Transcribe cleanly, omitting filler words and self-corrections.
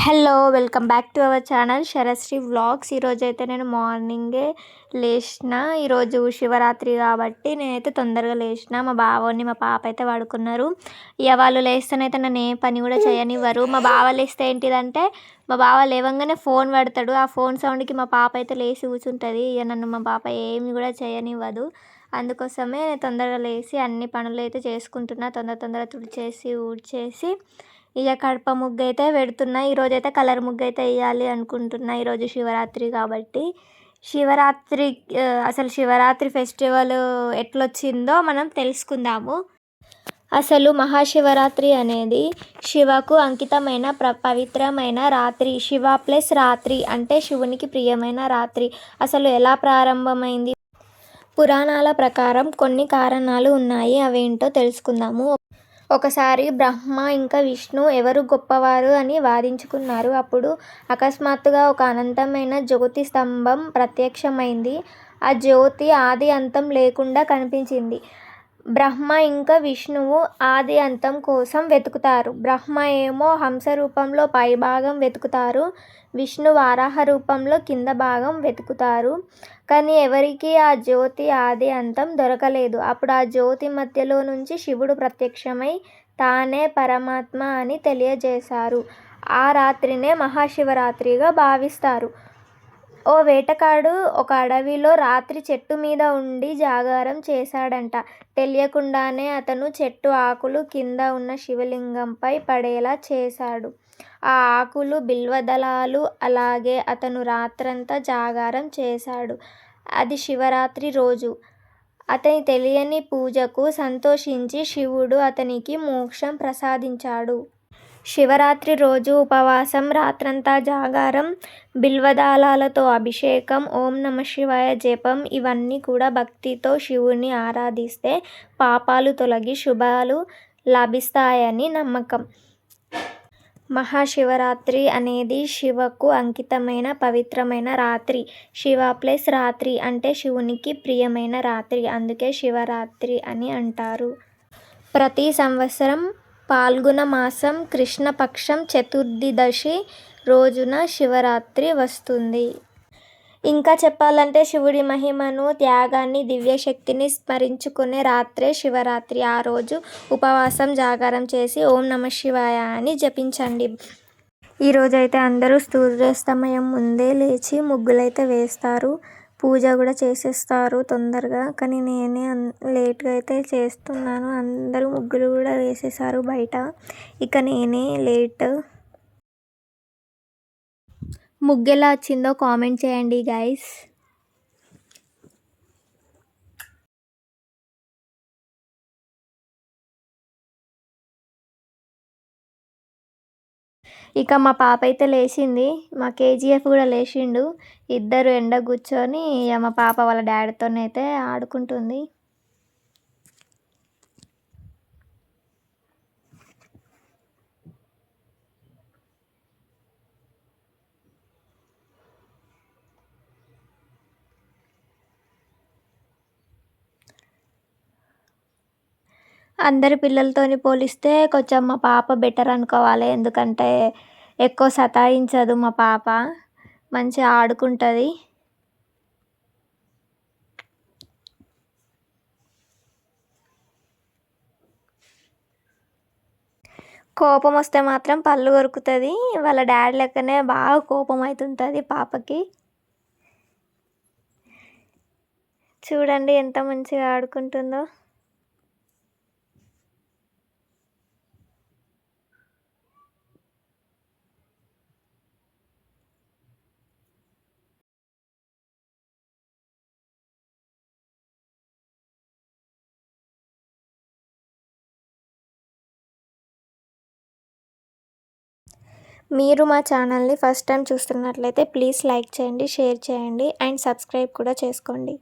Hello welcome back to our channel Sharasri vlogs. ఈరోజైతే నేను మార్నింగే లేచిన. ఈరోజు శివరాత్రి కాబట్టి నేనైతే తొందరగా లేచిన. మా బావని మా పాప అయితే పడుకున్నారు. ఇక వాళ్ళు లేస్తేనైతే నన్ను ఏ పని కూడా చేయనివ్వరు. మా బావ లేస్తే ఏంటిదంటే మా బావ లేవంగానే ఫోన్ పడతాడు. ఆ ఫోన్ సౌండ్కి మా పాప అయితే లేచి కూర్చుంటుంది. ఇక నన్ను మా పాప ఏమి కూడా చేయనివ్వదు. అందుకోసమే తొందరగా లేచి అన్ని పనులు అయితే చేసుకుంటున్నా. తొందర తుడిచేసి ఊడ్చేసి ఇక కడప ముగ్గు అయితే పెడుతున్నా. ఈరోజైతే కలర్ ముగ్గు అయితే వేయాలి అనుకుంటున్నా. ఈరోజు శివరాత్రి కాబట్టి శివరాత్రి అసలు శివరాత్రి ఫెస్టివల్ ఎట్లొచ్చిందో మనం తెలుసుకుందాము. అసలు మహాశివరాత్రి అనేది శివకు అంకితమైన పవిత్రమైన రాత్రి. శివ ప్లస్ రాత్రి అంటే శివునికి ప్రియమైన రాత్రి. అసలు ఎలా ప్రారంభమైంది? పురాణాల ప్రకారం కొన్ని కారణాలు ఉన్నాయి. అవేంటో తెలుసుకుందాము. ఒకసారి బ్రహ్మ ఇంకా విష్ణు ఎవరు గొప్పవారు అని వాదించుకున్నారు. అప్పుడు అకస్మాత్తుగా ఒక అనంతమైన జ్యోతి స్తంభం ప్రత్యక్షమైంది. ఆ జ్యోతి ఆది అంతం లేకుండా కనిపించింది. బ్రహ్మ ఇంకా విష్ణువు ఆది అంతం కోసం వెతుకుతారు. బ్రహ్మ ఏమో హంస రూపంలో పైభాగం వెతుకుతారు. విష్ణు వారాహ రూపంలో కింద భాగం వెతుకుతారు. కానీ ఎవరికీ ఆ జ్యోతి ఆది అంతం దొరకలేదు. అప్పుడు ఆ జ్యోతి మధ్యలో నుంచి శివుడు ప్రత్యక్షమై తానే పరమాత్మ అని తెలియజేశారు. ఆ రాత్రినే మహాశివరాత్రిగా భావిస్తారు. ఓ వేటగాడు ఒక అడవిలో రాత్రి చెట్టు మీద ఉండి జాగారం చేశాడంట. తెలియకుండానే అతను చెట్టు ఆకులు కింద ఉన్న శివలింగంపై పడేలా చేశాడు. ఆ ఆకులు బిల్వదళాలు. అలాగే అతను రాత్రంతా జాగారం చేశాడు. అది శివరాత్రి రోజు. అతని తెలియని పూజకు సంతోషించి శివుడు అతనికి మోక్షం ప్రసాదించాడు. శివరాత్రి రోజు ఉపవాసం, రాత్రంతా జాగారం, బిల్వదళాలతో అభిషేకం, ఓం నమఃశివాయ జపం ఇవన్నీ కూడా భక్తితో శివుని ఆరాధిస్తే పాపాలు తొలగి శుభాలు లభిస్తాయని నమ్మకం. మహాశివరాత్రి అనేది శివకు అంకితమైన పవిత్రమైన రాత్రి. శివ ప్లస్ రాత్రి అంటే శివునికి ప్రియమైన రాత్రి. అందుకే శివరాత్రి అని అంటారు. ప్రతి సంవత్సరం పాల్గొన మాసం కృష్ణపక్షం చతుర్దశి రోజున శివరాత్రి వస్తుంది. ఇంకా చెప్పాలంటే శివుడి మహిమను, త్యాగాన్ని, దివ్యశక్తిని స్మరించుకునే రాత్రే శివరాత్రి. ఆ రోజు ఉపవాసం, జాగారం చేసి ఓం నమఃశివాయ అని జపించండి. ఈరోజైతే అందరూ సూర్యాస్తమయం ముందే లేచి ముగ్గులైతే వేస్తారు. పూజ కూడా చేసేస్తారు తొందరగా. కానీ నేనే లేట్గా అయితే చేస్తున్నాను. అందరూ ముగ్గులు కూడా వేసేసారు బయట. ఇక నేనే లేట్. ముగ్గు ఎలా వచ్చిందో కామెంట్ చేయండి గైస్. ఇక మా పాప అయితే లేచింది. మా కేజీఎఫ్ కూడా లేచిండు. ఇద్దరు ఎండ కూర్చొని మా పాప వాళ్ళ డాడీతోనైతే ఆడుకుంటుంది. అందరి పిల్లలతోని పోలిస్తే కొంచెం మా పాప బెటర్ అనుకోవాలి. ఎందుకంటే ఎక్కువ సతాయించదు మా పాప. మంచిగా ఆడుకుంటుంది. కోపం వస్తే మాత్రం పళ్ళు కొరుకుతుంది. వాళ్ళ డాడీ లెక్కనే బాగా కోపం అవుతుంటుంది పాపకి. చూడండి ఎంత మంచిగా ఆడుకుంటుందో. మీరు మా ఛానల్ని ఫస్ట్ టైం చూస్తున్నట్లయితే ప్లీజ్ లైక్ చేయండి, షేర్ చేయండి అండ్ సబ్స్క్రైబ్ కూడా చేసుకోండి.